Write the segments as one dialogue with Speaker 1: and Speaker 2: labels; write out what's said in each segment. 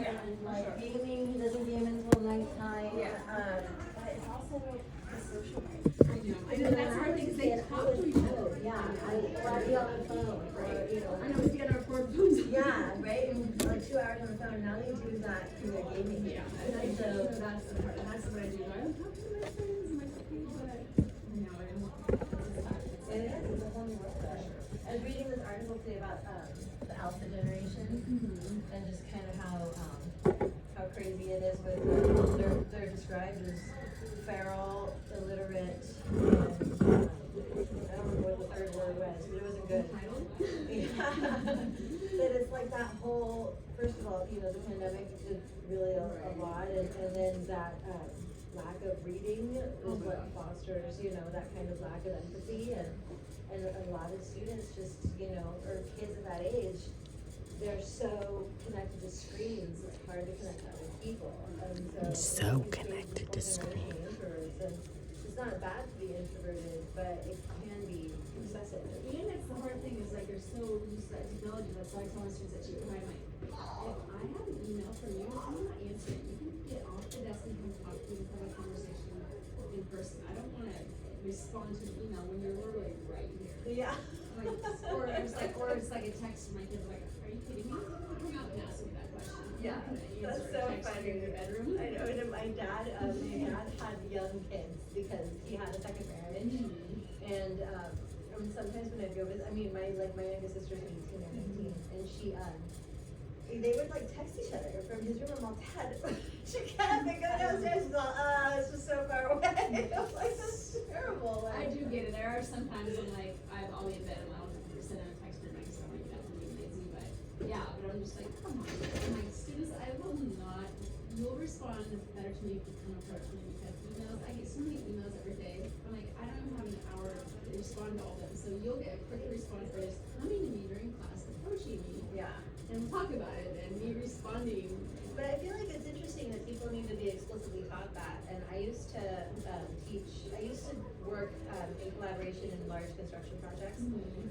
Speaker 1: and like gaming, he doesn't game until nighttime. It's also the social life.
Speaker 2: I know that's hard thing to say. Talk to each other.
Speaker 1: Yeah, I'll be on the phone, or, you know.
Speaker 2: I know we get our board phones.
Speaker 1: Yeah, right, and like 2 hours on the phone, now they do that through their gaming.
Speaker 2: Yeah, and I so that's the part, that's what I do. I don't talk to my friends and my cookies, but no, I don't.
Speaker 1: It is, it's a whole new world. I was reading this article today about the alpha generation, and just kind of how crazy it is with they're described as feral, illiterate, and I don't remember what the third word was, but it wasn't good. Yeah. But it's like that whole, first of all, you know, the pandemic did really a lot, and then that lack of reading is what fosters, you know, that kind of lack of empathy, and a lot of students just, you know, or kids at that age, they're so connected to screens, it's hard to connect to other people. And so
Speaker 3: connected to screens.
Speaker 1: And it's not bad to be introverted, but it can be excessive.
Speaker 2: And it's the hard thing is like you're so used to that technology. That's why I tell my students at GUI, I'm like, if I have an email from you, I'm not answering. You can get off the desk and come talk to me and have a conversation in person. I don't want to respond to an email when you're literally right here.
Speaker 1: Yeah.
Speaker 2: Like, or it's like a text from my kids like, are you kidding me? Come out and ask me that question.
Speaker 1: Yeah, that's so funny.
Speaker 2: In your bedroom.
Speaker 1: I know, and my dad had young kids because he had a second marriage, and sometimes when I'd go visit, I mean, my youngest sister's 18 or 19, and they would like text each other from his room. I'm all, Dad, she can't go downstairs. She's all, it's just so far away. I'm like, that's terrible.
Speaker 2: I do get it. There are sometimes I'm like, I'll be in bed and I'll send out a text or next time like that for being lazy, but yeah, but I'm just like, come on. I'm like, students, I will not, you'll respond better to me if you come approach me, because emails, I get so many emails every day. I'm like, I don't even have an hour to respond to all of them, so you'll get a quick response by just coming to me during class, approaching me.
Speaker 1: Yeah.
Speaker 2: And we'll talk about it, and me responding.
Speaker 1: But I feel like it's interesting that people need to be explicitly taught that. And I used to work in collaboration in large construction projects,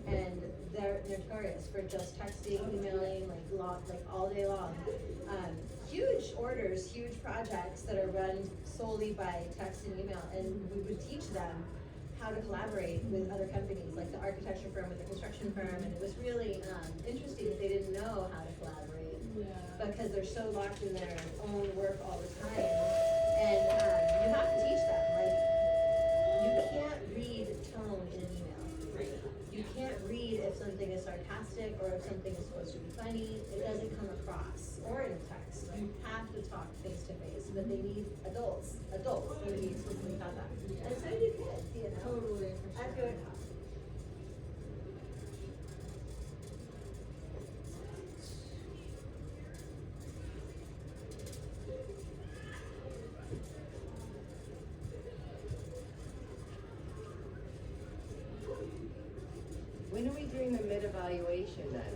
Speaker 1: and they're notorious for just texting, emailing, like all day long. Huge orders, huge projects that are run solely by text and email, and we would teach them how to collaborate with other companies, like the architecture firm with the construction firm, and it was really interesting that they didn't know how to collaborate, because they're so locked in their own work all the time. And you have to teach them, like, you can't read tone in an email.
Speaker 2: Right.
Speaker 1: You can't read if something is sarcastic or if something is supposed to be funny. It doesn't come across, or in a text. You have to talk face to face, but they need adults need to be explicitly taught that. And so do kids, you know.
Speaker 2: Totally.
Speaker 1: I feel it.
Speaker 4: When are we doing the mid-evaluation then?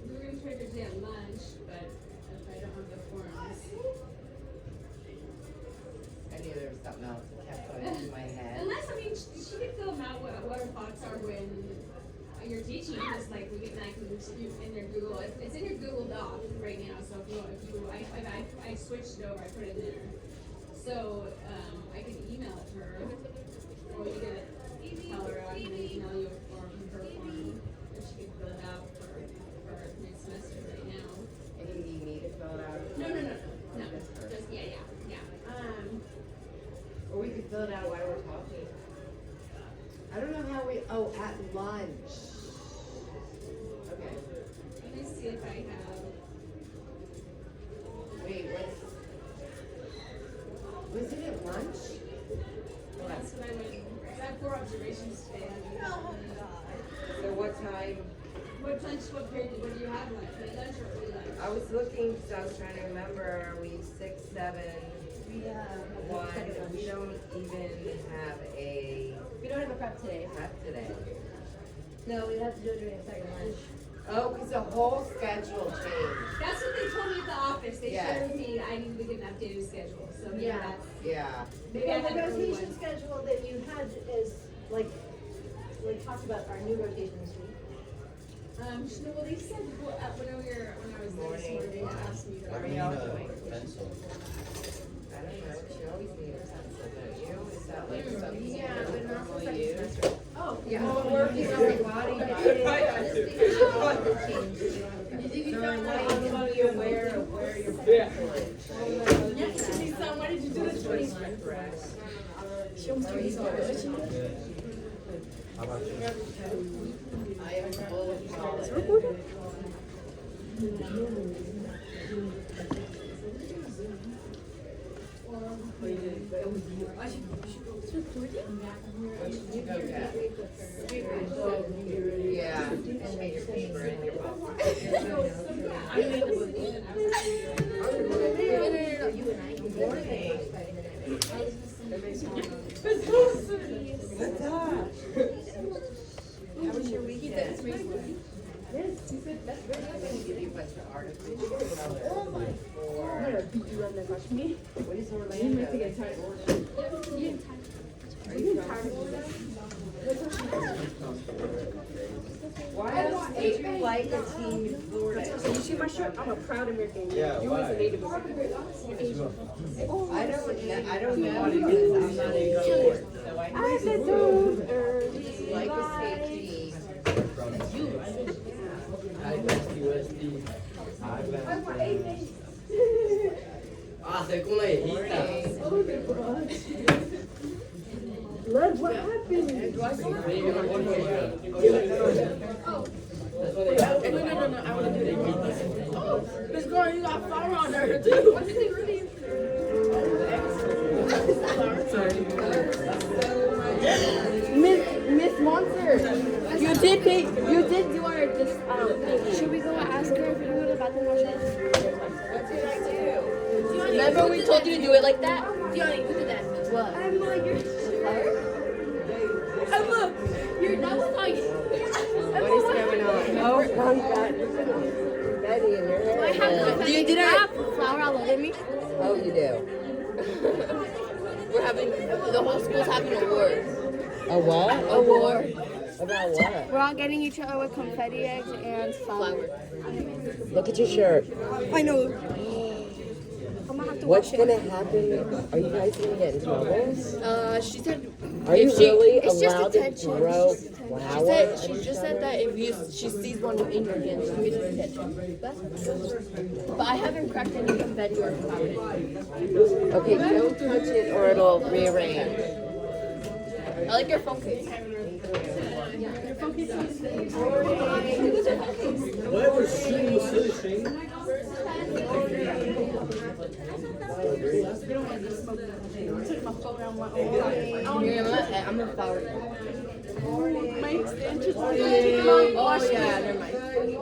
Speaker 2: We were gonna try to do it at lunch, but if I don't have the forms.
Speaker 4: I knew there was something else that kept going through my head.
Speaker 2: Unless, I mean, she could fill them out what her thoughts are when you're teaching, just like we get back in your Google, it's in your Google Doc right now, so I switched it over, I put it in there. So, I could email it to her, or you could tell her I can email you a form, her form, if she could fill it out for next semester right now.
Speaker 4: And you need me to fill it out?
Speaker 2: No,
Speaker 4: Just her.
Speaker 2: just, yeah.
Speaker 4: Or we could fill it out while we're talking. I don't know how at lunch. Okay.
Speaker 2: Let me see if I have.
Speaker 4: Wait, was it at lunch?
Speaker 2: That's what I went. I have 4 observations today.
Speaker 1: Oh God.
Speaker 4: So what time?
Speaker 2: What lunch? What period? What do you have lunch? Late lunch or early lunch?
Speaker 4: I was looking, because I was trying to remember, are we 6, 7,
Speaker 1: We
Speaker 4: 1, we don't even have a
Speaker 1: We don't have a prep today.
Speaker 4: prep today.
Speaker 1: No, we'd have to do it during a second lunch.
Speaker 4: Oh, because the whole schedule changed.
Speaker 2: That's what they told me at the office. They
Speaker 4: Yes.
Speaker 2: showed me I need to get an updated schedule. So maybe
Speaker 1: Yeah.
Speaker 2: that's
Speaker 4: Yeah.
Speaker 2: maybe I
Speaker 1: And the
Speaker 2: had an early
Speaker 1: rotation
Speaker 2: one.
Speaker 1: schedule that you had is like talked about our new rotation this week.
Speaker 2: Well, they said when I was there this morning, they asked me to
Speaker 4: How are y'all doing?
Speaker 3: Pencil.
Speaker 4: I don't know, she always needs a pencil, don't you? Is that like something you
Speaker 2: Yeah, but not for
Speaker 4: normally
Speaker 2: second
Speaker 4: use?
Speaker 2: semester. Oh,
Speaker 4: Yeah, well, working on the body,
Speaker 1: So like, why you want to be aware of where your pencil is.
Speaker 2: Son, why did you do this for me?
Speaker 3: How about you?
Speaker 4: I am full of knowledge. What should you go get? Yeah, and then your paper and your book. How was your weekend? Yes, he said that's very good. I'm gonna give you a bunch of artificial colors for. What is Orlando? Are you Why else would you like a team in Florida?
Speaker 5: You see my shirt? I'm a proud American.
Speaker 3: Yeah,
Speaker 5: You was
Speaker 3: why?
Speaker 5: a Native American.
Speaker 4: I don't know because I'm not in sport, so I know like a safety.
Speaker 3: Ah, sei com leite.
Speaker 5: Love, what happened?
Speaker 2: No. I want to do it. Oh, this girl, you got flour on her too. What is it really?
Speaker 5: Miss Monster, you did do our this thing.
Speaker 6: Should we go ask her if we can go to the bathroom wash it?
Speaker 4: What did I do?
Speaker 5: Remember we told you to do it like that?
Speaker 6: Dion, who did that?
Speaker 5: What?
Speaker 6: Emma, you're Emma, that was on you.
Speaker 4: What is going on?
Speaker 5: Oh, my God. Daddy in your
Speaker 6: I
Speaker 5: hair.
Speaker 6: have
Speaker 5: Did I?
Speaker 6: flour all over me.
Speaker 4: Oh, you do?
Speaker 5: We're having, the whole school's having a war.
Speaker 4: A what?
Speaker 5: A war.
Speaker 4: About what?
Speaker 6: We're all getting each other with confetti eggs and flour.
Speaker 4: Look at your shirt.
Speaker 6: I know. I'm gonna have to
Speaker 4: What's
Speaker 6: wash it.
Speaker 4: gonna happen? Are you guys gonna get in trouble?
Speaker 5: She said.
Speaker 4: Are you really
Speaker 5: it's just
Speaker 4: allowed to
Speaker 5: attention.
Speaker 4: grow
Speaker 5: She
Speaker 4: flowers?
Speaker 5: just said that if she sees one in your hand, she gets attention. But I haven't cracked any confetti or flour.
Speaker 4: Okay, don't touch it or it'll rearrange.
Speaker 5: I like your phone case.
Speaker 3: Whatever shoe was silly thing.
Speaker 5: I'm a flower.
Speaker 6: My extensions are
Speaker 5: Oh yeah, never mind. Good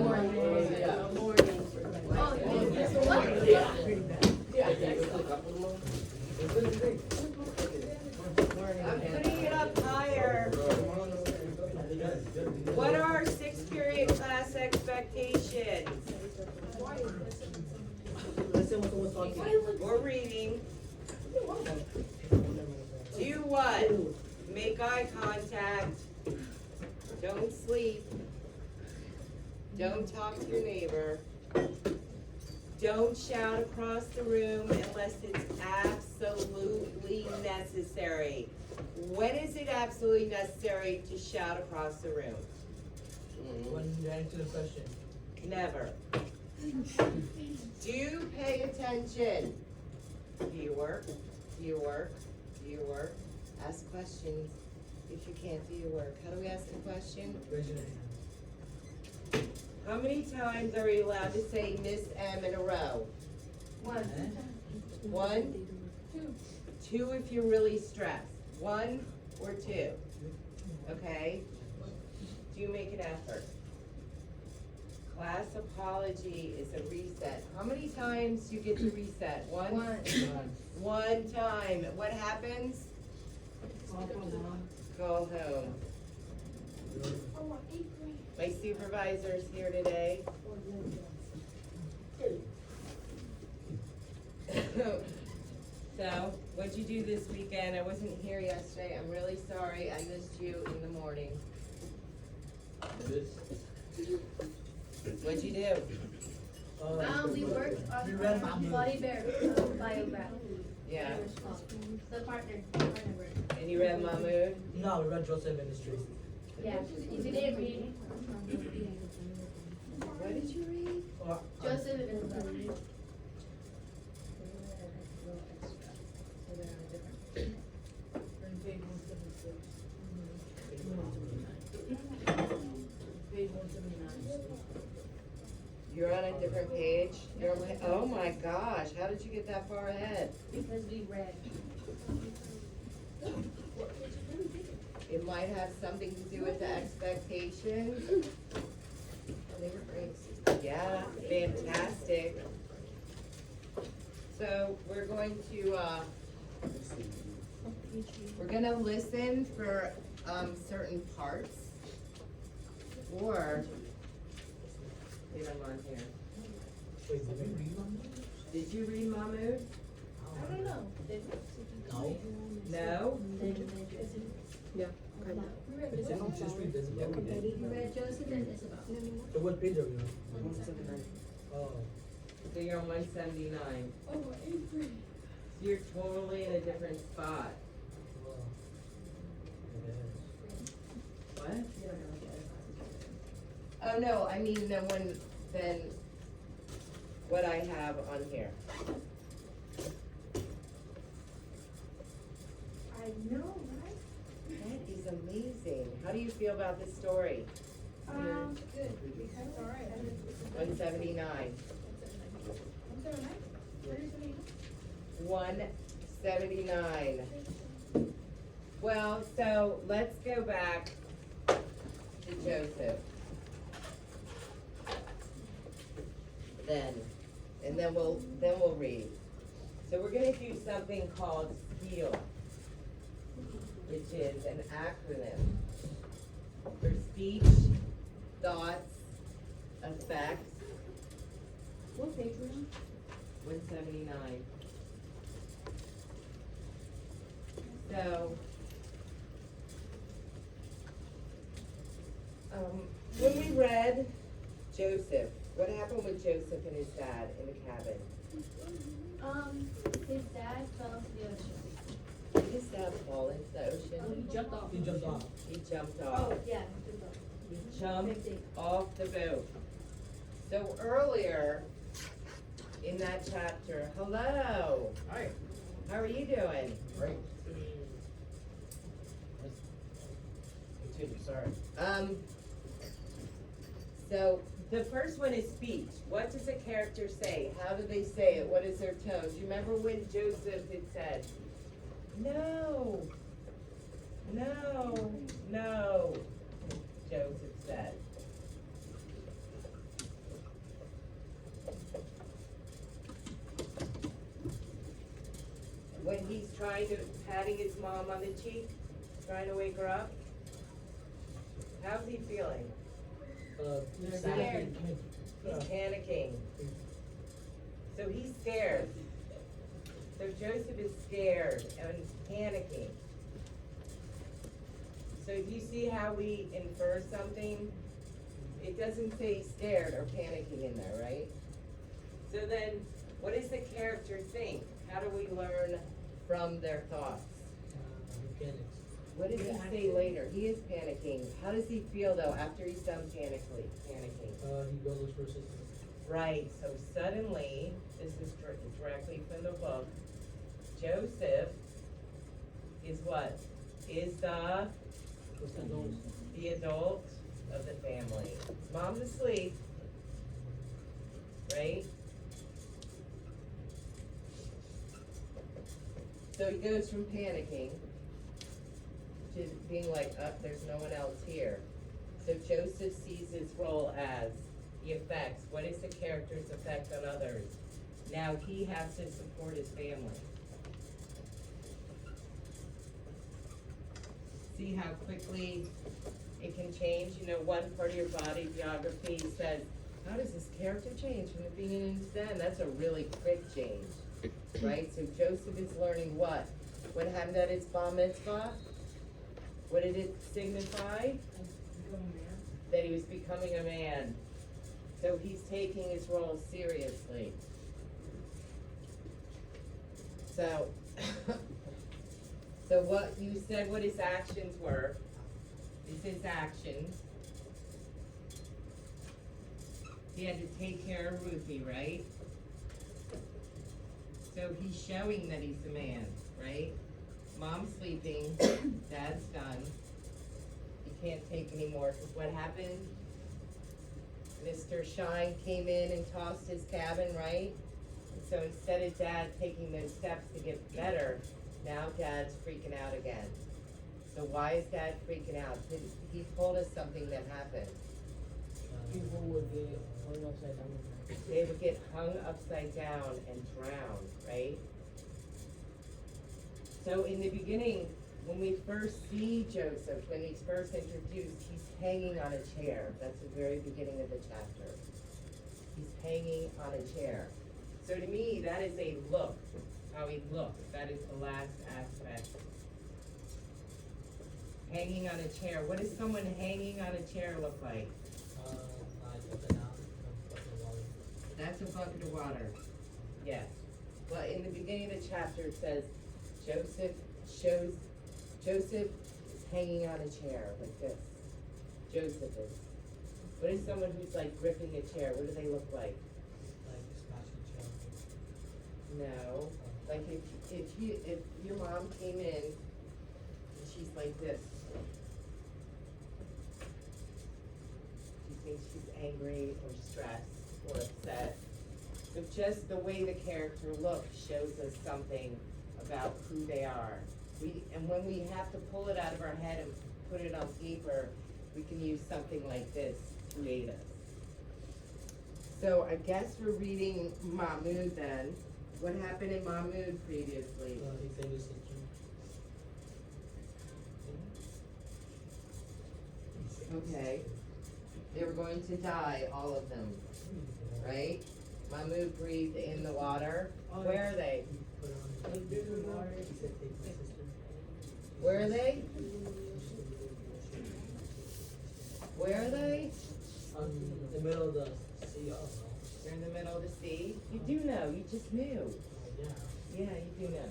Speaker 5: morning.
Speaker 4: I'm putting it up higher. What are our sixth period class expectations? We're reading. Do what? Make eye contact. Don't sleep. Don't talk to your neighbor. Don't shout across the room unless it's absolutely necessary. When is it absolutely necessary to shout across the room?
Speaker 7: When you answer the question.
Speaker 4: Never. Do pay attention. Do you work? Do you work? Do you work? Ask questions. If you can't do your work, how do we ask a question?
Speaker 7: Raise your hand.
Speaker 4: How many times are you allowed to say Miss M in a row?
Speaker 1: One.
Speaker 4: One? Two if you're really stressed. One or two? Okay? Do you make an effort? Class apology is a reset. How many times do you get to reset? One? One time. What happens? Go home. My supervisor's here today. So, what'd you do this weekend? I wasn't here yesterday. I'm really sorry. I missed you in the morning. What'd you do?
Speaker 8: worked on
Speaker 7: We read Mahmoud.
Speaker 8: Body Bear biograph.
Speaker 4: Yeah,
Speaker 8: The partner work.
Speaker 4: and you read Mahmoud?
Speaker 7: No, we read Joseph Ministries.
Speaker 8: Yeah, you didn't read
Speaker 4: What did you read?
Speaker 7: Or,
Speaker 8: Joseph and
Speaker 7: Page 179.
Speaker 4: You're on a different page? You're on oh my gosh, how did you get that far ahead?
Speaker 8: because we read.
Speaker 4: It might have something to do with the expectations. They were great. Yeah, fantastic. So we're going to, we're gonna listen for, certain parts. Or, wait, I'm on here.
Speaker 7: Wait, did we read one?
Speaker 4: Did you read Mahmoud?
Speaker 8: I don't know.
Speaker 7: No.
Speaker 4: No?
Speaker 5: Yeah.
Speaker 7: It says you just read Visible.
Speaker 8: You read Joseph and Isabel.
Speaker 7: So what page are we on? Oh.
Speaker 4: So you're on 179. So you're totally in a different spot. What? Oh, no, I mean, then what I have on here.
Speaker 8: I know, right?
Speaker 4: That is amazing. How do you feel about this story?
Speaker 8: Good. That's all right.
Speaker 4: 179. 179. Well, so let's go back to Joseph. And then we'll read. So we're gonna do something called SHEEL, which is an acronym for speech, thoughts, effects.
Speaker 8: What page were you
Speaker 4: 179. So, when we read Joseph, what happened with Joseph and his dad in the cabin?
Speaker 8: His dad fell into the ocean.
Speaker 4: Did his dad fall into the ocean?
Speaker 8: He jumped off.
Speaker 7: He jumped off.
Speaker 4: He jumped off.
Speaker 8: Yeah.
Speaker 4: He jumped off the boat. So earlier in that chapter, hello,
Speaker 3: Hi.
Speaker 4: how are you doing?
Speaker 3: Great. Continue, sorry.
Speaker 4: So the first one is speech. What does a character say? How do they say it? What is their tone? Do you remember when Joseph had said, no, no, no, Joseph said. When he's patting his mom on the cheek, trying to wake her up, how's he feeling?
Speaker 8: Scared.
Speaker 4: He's panicking. So he's scared. So Joseph is scared and panicking. So do you see how we infer something? It doesn't say scared or panicking in there, right? So then, what does the character think? How do we learn from their thoughts?
Speaker 7: Mechanics.
Speaker 4: What does he say later? He is panicking. How does he feel though after he's done panicking?
Speaker 7: He goes for assistance.
Speaker 4: Right, so suddenly, this is directly from the book, Joseph is what? Is
Speaker 7: What's that noise?
Speaker 4: the adult of the family. Mom's asleep, right? So he goes from panicking to being like, there's no one else here. So Joseph sees his role as the effects. What is the character's effect on others? Now he has to support his family. See how quickly it can change? You know, one part of your body geography says, how does this character change from the beginning to the end? That's a really quick change, right? So Joseph is learning what? What happened at his bar mitzvah? What did it signify? That he was becoming a man. So he's taking his role seriously. So, so what you said what his actions were, is his actions. He had to take care of Ruthie, right? So he's showing that he's a man, right? Mom's sleeping, dad's done. He can't take anymore, because what happened? Mr. Shine came in and tossed his cabin, right? And so instead of dad taking those steps to get better, now dad's freaking out again. So why is dad freaking out? He told us something that happened.
Speaker 7: People would get hung upside down.
Speaker 4: They would get hung upside down and drowned, right? So in the beginning, when we first see Joseph, when he's first introduced, he's hanging on a chair. That's the very beginning of the chapter. He's hanging on a chair. So to me, that is a look, how he looks. That is the last aspect. Hanging on a chair. What does someone hanging on a chair look like?
Speaker 7: Like up and down, up the water.
Speaker 4: That's a bucket of water. Yes. Well, in the beginning of the chapter, it says Joseph is hanging on a chair like this. Joseph is. What is someone who's like gripping a chair? What do they look like?
Speaker 7: Like smashing chair.
Speaker 4: No. Like if your mom came in and she's like this. Do you think she's angry or stressed or upset? But just the way the character looks shows us something about who they are. And when we have to pull it out of our head and put it on paper, we can use something like this to aid us. So I guess we're reading Mahmoud then. What happened in Mahmoud previously?
Speaker 7: He saved his sister.
Speaker 4: Okay. They were going to die, all of them, right? Mahmoud breathed in the water. Where are they?
Speaker 7: Put on the he said take my sister.
Speaker 4: Where are they? Where are they?
Speaker 7: On the middle of the sea, I don't know.
Speaker 4: They're in the middle of the sea. You do know, you just knew.
Speaker 7: Yeah.
Speaker 4: Yeah, you do know.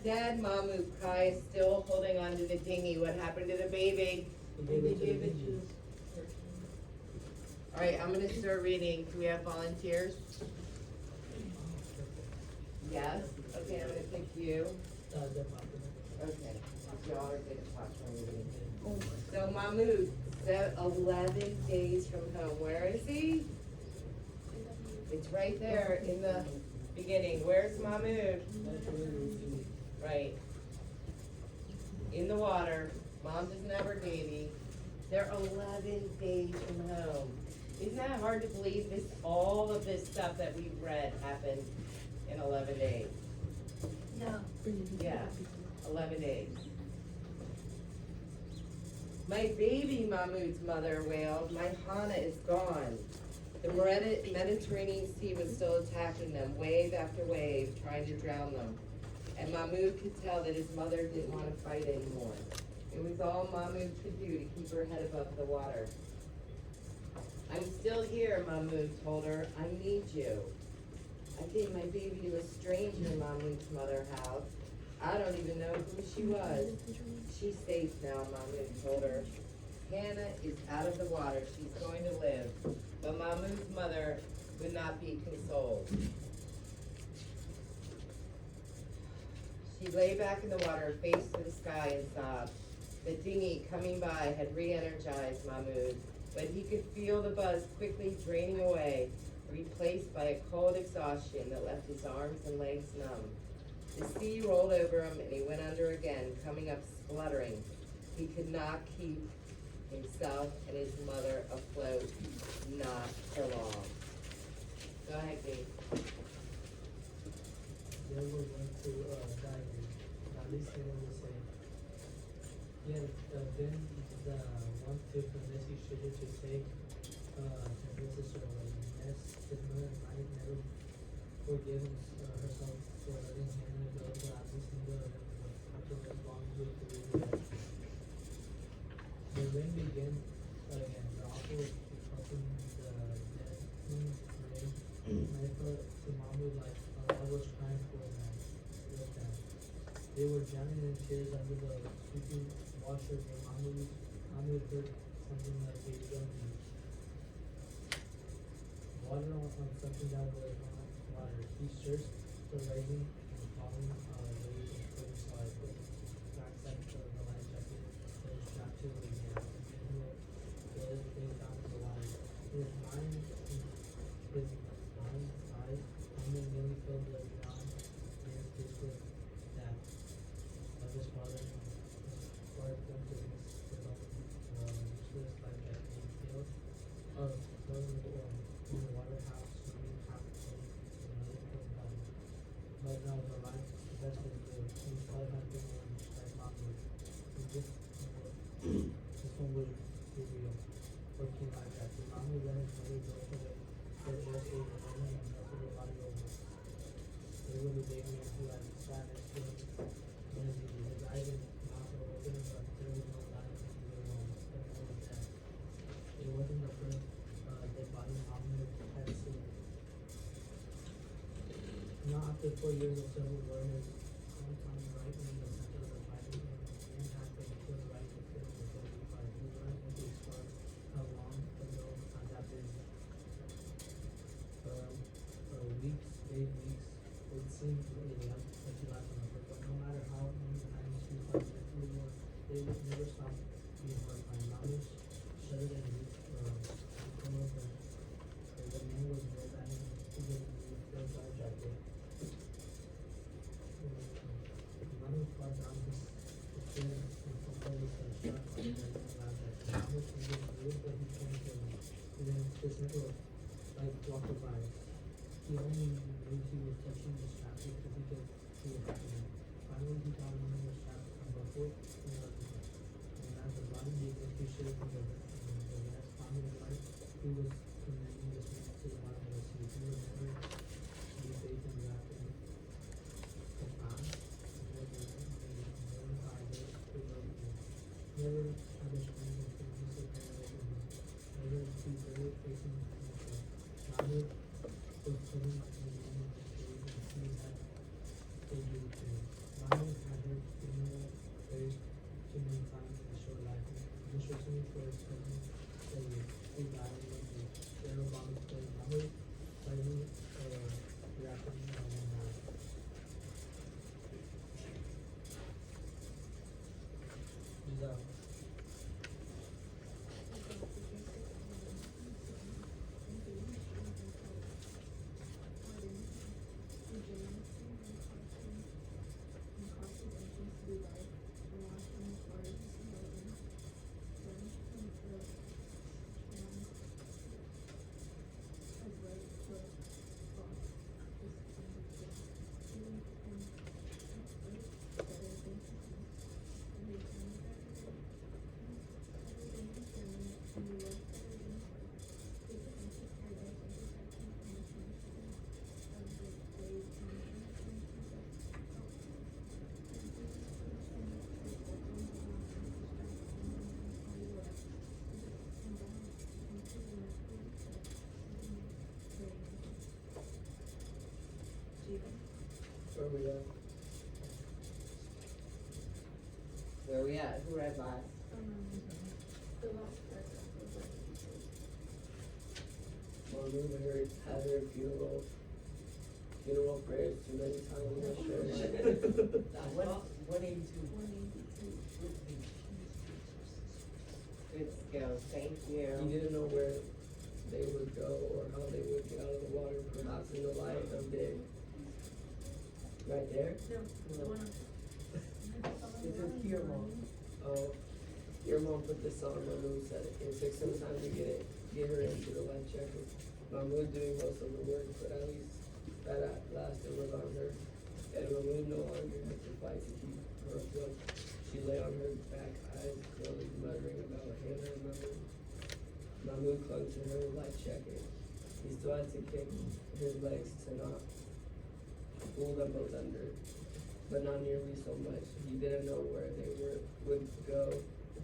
Speaker 4: Dad, Mahmoud Kai is still holding on to the dinghy. What happened to the baby?
Speaker 7: He gave it to the ninjas.
Speaker 4: All right, I'm gonna start reading. Do we have volunteers? Yes? Okay, I'm gonna pick you.
Speaker 7: The mother.
Speaker 4: Okay. Y'all are good at watching reading. So Mahmoud, 11 days from home. Where is he? It's right there in the beginning. Where's Mahmoud? Right. In the water. Mom doesn't have her baby. They're 11 days from home. Isn't that hard to believe? All of this stuff that we've read happened in 11 days.
Speaker 1: No.
Speaker 4: Yeah, 11 days. My baby, Mahmoud's mother wailed. My Hana is gone. The Mediterranean Sea was still attacking them, wave after wave, trying to drown them. And Mahmoud could tell that his mother didn't want to fight anymore. It was all Mahmoud could do to keep her head above the water. I'm still here, Mahmoud told her. I need you. I gave my baby to a stranger, Mahmoud's mother howled. I don't even know who she was. She's safe now, Mahmoud told her. Hannah is out of the water. She's going to live. But Mahmoud's mother would not be consoled. She lay back in the water, face to the sky, and sobbed. The dinghy coming by had re-energized Mahmoud, but he could feel the buzz quickly draining away, replaced by a cold exhaustion that left his arms and legs numb. The sea rolled over him and he went under again, coming up spluttering. He could not keep himself and his mother afloat, not for long. Go ahead, Kate.
Speaker 7: They were going to die. At least they will say. Yeah, then the one tip unless you should to say, this is yes, his mother might never forgive herself for letting Hannah go, but at least in the after as long as we have to leave her. The rain began again. The author was helping the dead king pray. And I felt to Mahmoud like I was crying for them. With them. They were drowning in tears under the sweeping washer when Mahmoud heard something like a drumming. Water on something that was not water. He searched the rising and falling waves and couldn't saw it. But backside the life jacket that was strapped to his hand. And he was face down to the water. His mind's eyes, Muhammad nearly filled the ground in his face with that of his father and sparked them to his useless life jacket. He failed in the water, half swimming, half floating to another close body. But no, the life vest was good. His life had been worn by Mahmoud. This one was real. Working like that. The Mahmoud let his mother go for the dress over him and melted her body over. There was a big man who had sat next to him. His eyes and mouth were open, but there was no life in the room. Everyone was dead. It wasn't the first dead body Muhammad had seen. Now, after 4 years of civil war, his hometown right in the center of the fighting, and had been killed right in the middle of the 35. He learned with his start how long ago that been. Weeks, days, weeks, it seemed really like he left on the but no matter how many times he fought through war, they would never stop being horrifying. Knowledge shuddered and weak, the man was dead and he didn't leave the life jacket. Money far down his chin and someone with a shot on the life jacket. Knowledge was good, but he couldn't kill him. He didn't never like walk by. He only knew he was touching the strap because he could see it happening. Finally, he got one of the straps from before and as the body began to shake from the last found his life, he was commending this man to the bottom of the sea. He would never be faith and wrapped in the past. Never had a strength and forgiveness of paradise. Never to very facing himself. Mahmoud was putting in the name of the cave and he had told you to. Mahmoud had heard funeral prayers too many times in his short life. Interestingly for his cousin, he died in the General Bombing Play. Mahmoud finally reacted on one night. Giselle.
Speaker 3: Where we at? Where we at? Who read last? Manu had her funeral prayers too many times in her short life. 182.
Speaker 4: Good skills, thank
Speaker 3: He
Speaker 4: you.
Speaker 3: didn't know where they would go or how they would get out of the water, perhaps in the light of day. Right there? It says here, Mom. Oh, your mom put this on, Mahmoud said it. It took some time to get her into the life jacket. Mahmoud doing most of the work, but at least that at last it was on her. And Mahmoud no longer had to fight to keep her afloat. She lay on her back, eyes closed, muttering about Hannah and Mahmoud. Mahmoud clung to her life jacket. He still had to kick his legs to not pull them both under, but not nearly so much. He didn't know where they would go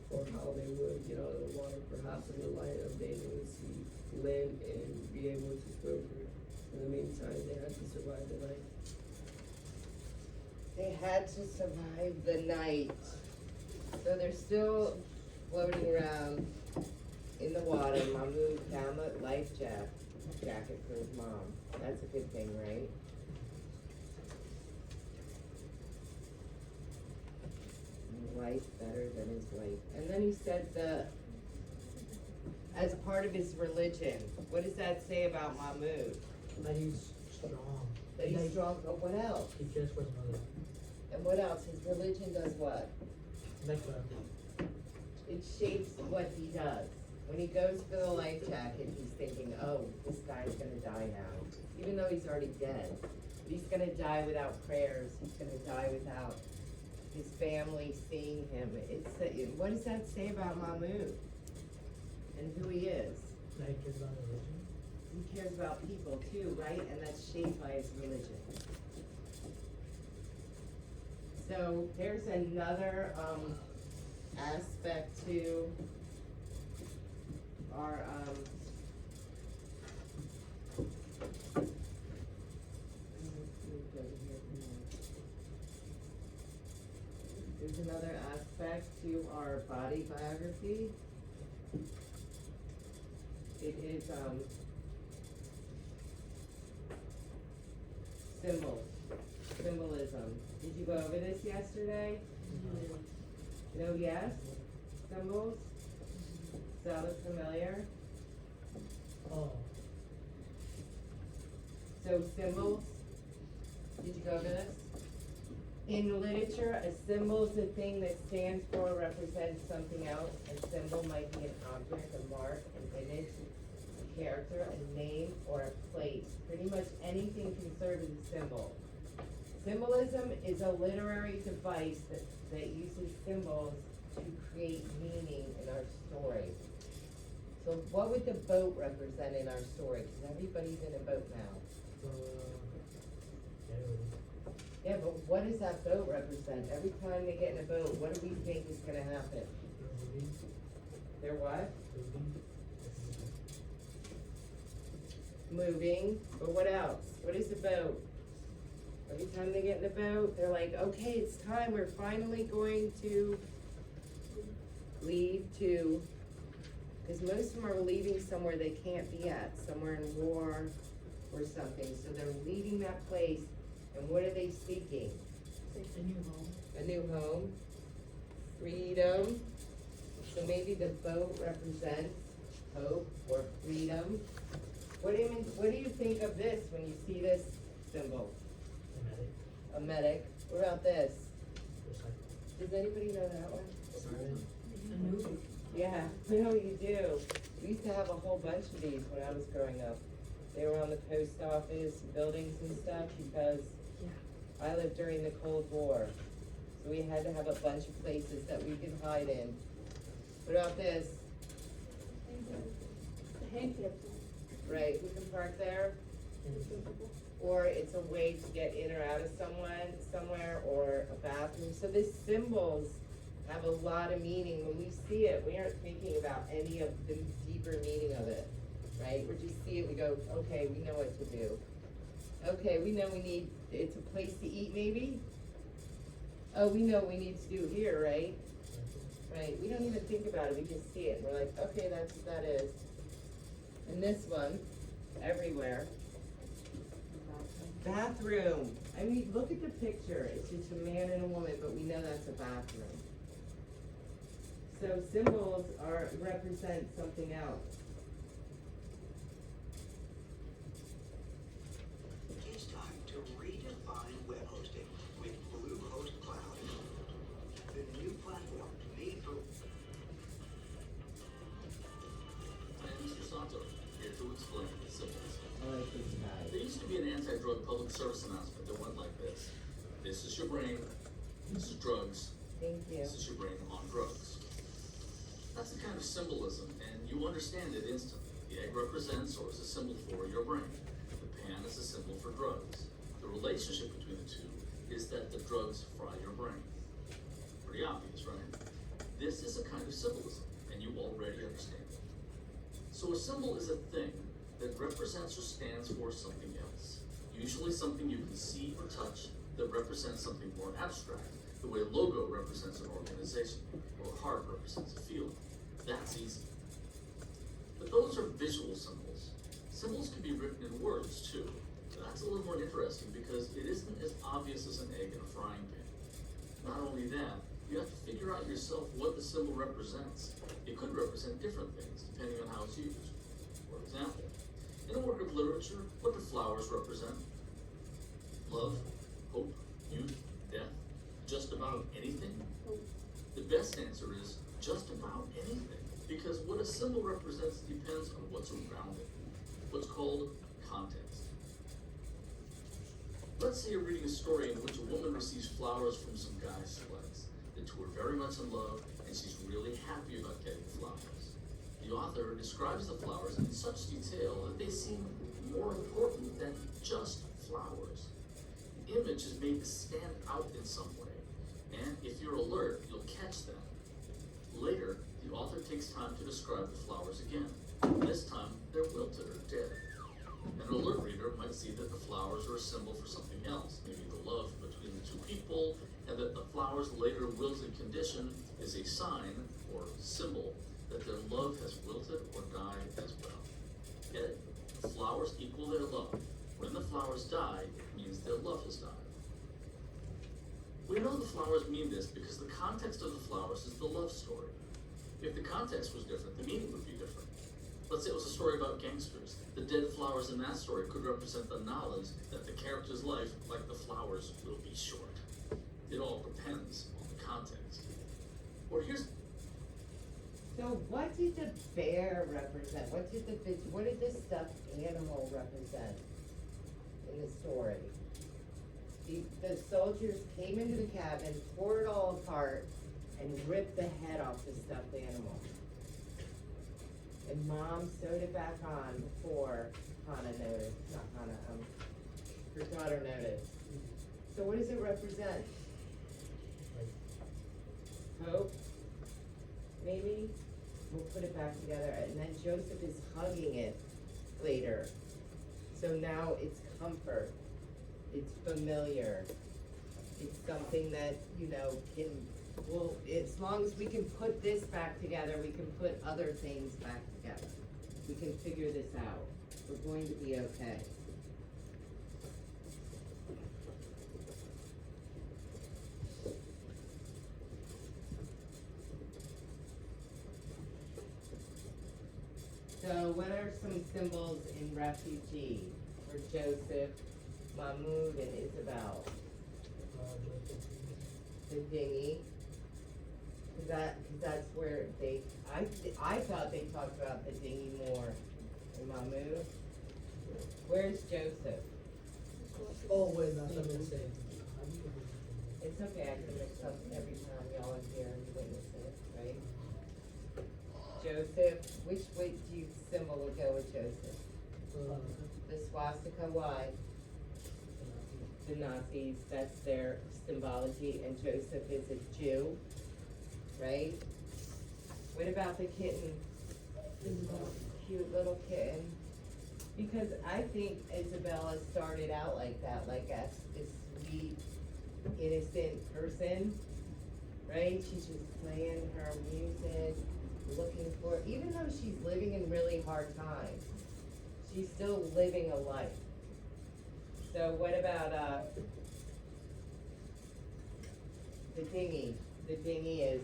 Speaker 3: or how they would get out of the water. Perhaps in the light of day they would see land and be able to swim through. In the meantime, they had to survive the night.
Speaker 4: They had to survive the night. So they're still floating around in the water. Mamu found a life jacket for his mom. That's a good thing, right? Life better than his wife. And then he said as part of his religion, what does that say about Mahmoud?
Speaker 7: That he's strong.
Speaker 4: That he's strong, but what else?
Speaker 7: He cares for his mother.
Speaker 4: And what else? His religion does what?
Speaker 7: Like,
Speaker 4: It shapes what he does. When he goes for the life jacket, he's thinking, oh, this guy's gonna die now. Even though he's already dead. But he's gonna die without prayers. He's gonna die without his family seeing him. What does that say about Mahmoud? And who he is?
Speaker 7: like his religion.
Speaker 4: He cares about people too, right? And that's shaped by his religion. So there's another aspect to our there's another aspect to our body biography. It is symbolism. Did you go over this yesterday? No, yes? Symbols? Does that look familiar?
Speaker 7: Oh,
Speaker 4: So symbols, did you go over this? In literature, a symbol is a thing that stands for, represents something else. A symbol might be an object, a mark, an image, a character, a name, or a place. Pretty much anything can serve as a symbol. Symbolism is a literary device that uses symbols to create meaning in our story. So what would the boat represent in our story? Because everybody's in a boat now.
Speaker 7: yeah,
Speaker 4: Yeah, but what does that boat represent? Every time they get in a boat, what do we think is gonna happen? They're what? Moving, but what else? What is a boat? Every time they get in a boat, they're like, okay, it's time, we're finally going to leave to, because most of them are leaving somewhere they can't be at, somewhere in war or something, so they're leaving that place, and what are they seeking?
Speaker 7: a new home.
Speaker 4: A new home, freedom, so maybe the boat represents hope or freedom. What do you think of this when you see this symbol?
Speaker 7: Dramatic.
Speaker 4: A medic. What about this?
Speaker 7: Recycle.
Speaker 4: Does anybody know that one?
Speaker 7: Siren.
Speaker 4: Yeah, no, you do. We used to have a whole bunch of these when I was growing up. They were on the post office buildings and stuff because I lived during the Cold War. So we had to have a bunch of places that we could hide in. What about this? Right, we can park there, or it's a way to get in or out of somewhere, or a bathroom. So these symbols have a lot of meaning. When we see it, we aren't thinking about any of the deeper meaning of it, right? We just see it, we go, okay, we know what to do. Okay, we know it's a place to eat maybe? Oh, we know what we need to do here, right? Right, we don't even think about it, we just see it, and we're like, okay, that's what that is. And this one, everywhere. Bathroom. I mean, look at the picture. It's just a man and a woman, but we know that's a bathroom. So symbols represent something else.
Speaker 9: It's time to redefine web hosting with Bluehost Cloud. The new platform made for
Speaker 10: Mr. Sato, here to explain symbols.
Speaker 4: I like this guy.
Speaker 10: There used to be an anti-drug public service announcement that went like this. This is your brain, this is drugs,
Speaker 4: Thank you.
Speaker 10: this is your brain on drugs. That's the kind of symbolism, and you understand it instantly. The egg represents or is a symbol for your brain. The pan is a symbol for drugs. The relationship between the two is that the drugs fry your brain. Pretty obvious, right? This is a kind of symbolism, and you already understand it. So a symbol is a thing that represents or stands for something else. Usually something you can see or touch that represents something more abstract, the way a logo represents an organization, or a heart represents a feeling. That's easy. But those are visual symbols. Symbols can be written in words too. That's a little more interesting because it isn't as obvious as an egg in a frying pan. Not only that, you have to figure out yourself what the symbol represents. It could represent different things depending on how it's used. For example, in a work of literature, what do flowers represent? Love, hope, youth, death, just about anything? The best answer is just about anything, because what a symbol represents depends on what's around it, what's called context. Let's say you're reading a story in which a woman receives flowers from some guy's legs. The two are very much in love, and she's really happy about getting flowers. The author describes the flowers in such detail that they seem more important than just flowers. The image is made to stand out in some way, and if you're alert, you'll catch that. Later, the author takes time to describe the flowers again. This time, they're wilted or dead. An alert reader might see that the flowers are a symbol for something else, maybe the love between the two people, and that the flowers' later wilted condition is a sign or symbol that their love has wilted or died as well. Get it? The flowers equal their love. When the flowers die, it means their love has died. We know the flowers mean this because the context of the flowers is the love story. If the context was different, the meaning would be different. Let's say it was a story about gangsters. The dead flowers in that story could represent the knowledge that the character's life, like the flowers, will be short. It all depends on the context. Or here's
Speaker 4: So what did the bear represent? What did the stuffed animal represent in the story? The soldiers came into the cabin, tore it all apart, and ripped the head off the stuffed animal. And Mom sewed it back on before her daughter noticed. So what does it represent? Hope? Maybe? We'll put it back together, and then Joseph is hugging it later. So now it's comfort, it's familiar, it's something that, as long as we can put this back together, we can put other things back together. We can figure this out. We're going to be okay. So what are some symbols in refugee for Joseph, Mahmoud, and Isabel? The dinghy. Cause that's where I thought they talked about the dinghy more in Mahmoud. Where's Joseph?
Speaker 7: Oh, wait, that's what I'm saying.
Speaker 4: It's okay, I can mix up every time y'all are here and you witness it, right? Joseph, which way do you symbol would go with Joseph? The swastika, why? The Nazis, that's their symbology, and Joseph is a Jew, right? What about the kitten? Cute little kitten. Because I think Isabella started out like that, like a sweet, innocent person, right? She's just playing her music, looking for, even though she's living in really hard times, she's still living a life. So what about the dinghy? The dinghy is,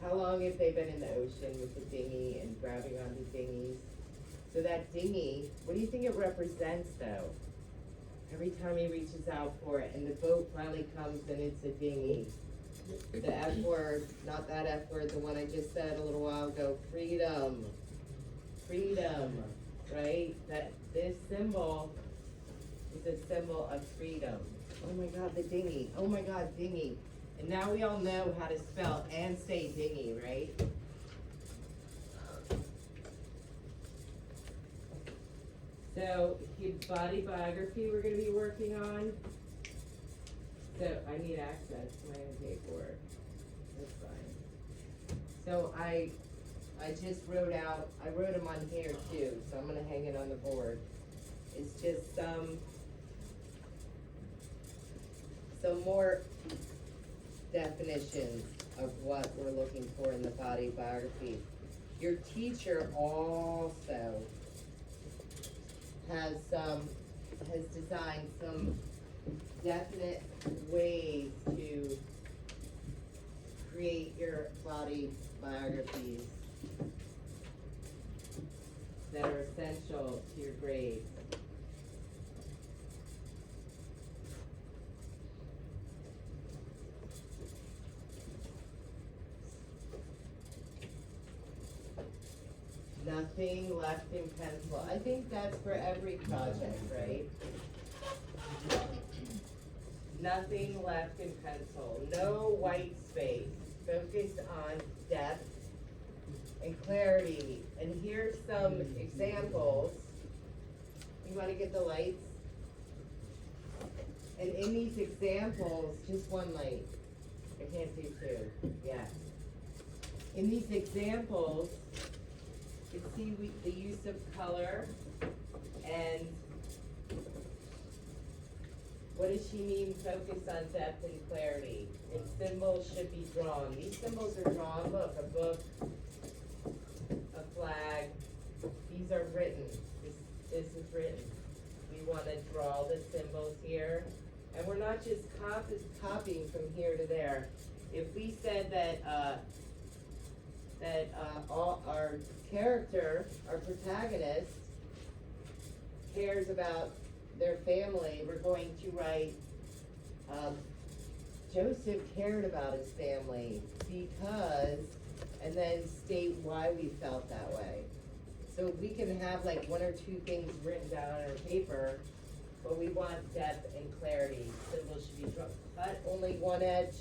Speaker 4: how long have they been in the ocean with the dinghy and grabbing onto dinghies? So that dinghy, what do you think it represents though? Every time he reaches out for it and the boat finally comes and it's a dinghy. The F word, not that F word, the one I just said a little while ago, freedom. Freedom, right? That this symbol is a symbol of freedom. Oh my God, the dinghy. Oh my God, dinghy. And now we all know how to spell and say dinghy, right? So, body biography we're going to be working on. So, I need access to my own paperwork. That's fine. So, I I just wrote them on here too, so I'm gonna hang it on the board. It's just some more definitions of what we're looking for in the body biography. Your teacher also has designed some definite ways to create your body biographies that are essential to your grades. Nothing left in pencil. I think that's for every project, right? Nothing left in pencil. No white space. Focus on depth and clarity. And here's some examples. You want to get the lights? And in these examples, just one light. I can't do two. Yeah. In these examples, you see the use of color and what does she mean, focus on depth and clarity? And symbols should be drawn. These symbols are drawn, look, a book, a flag. These are written. This is written. We want to draw the symbols here. And we're not just copying from here to there. If we said that all our character, our protagonist, cares about their family, we're going to write, Joseph cared about his family because, and then state why we felt that way. So we can have like one or two things written down on our paper, but we want depth and clarity. Symbols should be drawn. Cut only one edge.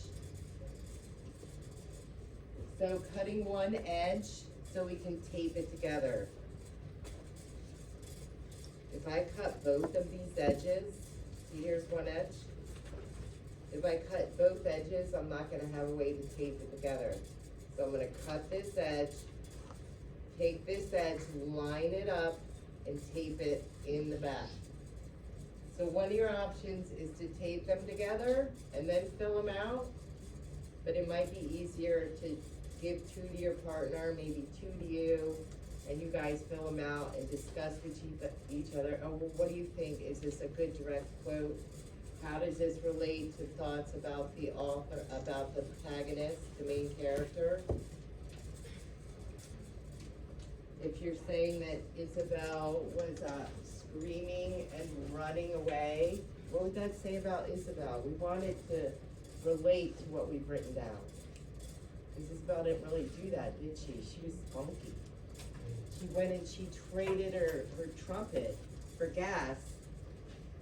Speaker 4: So cutting one edge so we can tape it together. If I cut both of these edges, see here's one edge. If I cut both edges, I'm not gonna have a way to tape it together. So I'm gonna cut this edge, take this edge, line it up, and tape it in the back. So one of your options is to tape them together and then fill them out, but it might be easier to give two to your partner, maybe two to you, and you guys fill them out and discuss with each other. Oh, well, what do you think? Is this a good direct quote? How does this relate to thoughts about the author, about the protagonist, the main character? If you're saying that Isabel was screaming and running away, what would that say about Isabel? We wanted to relate to what we've written down. Isabel didn't really do that, did she? She was spunky. She went and she traded her trumpet for gas.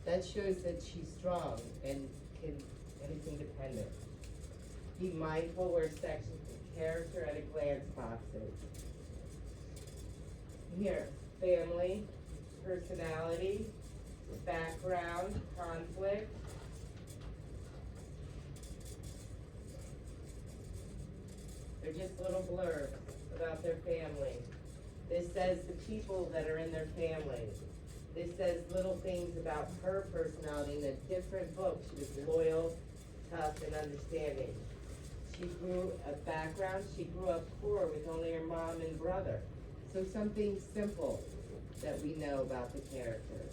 Speaker 4: That shows that she's strong and is independent. Be mindful where sections of character at a glance boxes. Here, family, personality, background, conflict. They're just little blurbs about their family. This says the people that are in their family. This says little things about her personality in a different book. She was loyal, tough, and understanding. She grew up poor with only her mom and brother. So something simple that we know about the character.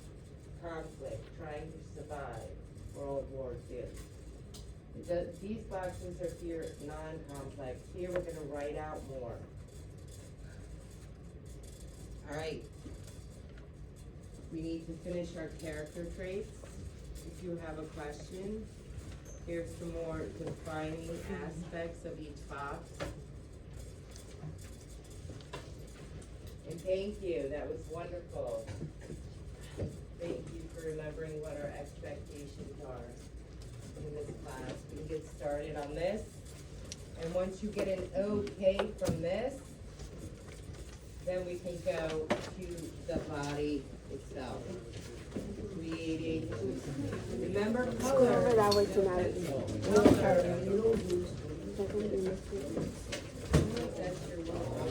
Speaker 4: Conflict, trying to survive, World War II. These boxes are here non-complex. Here we're gonna write out more. All right. We need to finish our character traits. If you have a question, here's some more defining aspects of each box. And thank you, that was wonderful. Thank you for remembering what our expectations are in this class. We can get started on this. And once you get an okay from this, then we can go to the body itself. Creating, remember color.
Speaker 6: That way tonight.
Speaker 4: That's your role.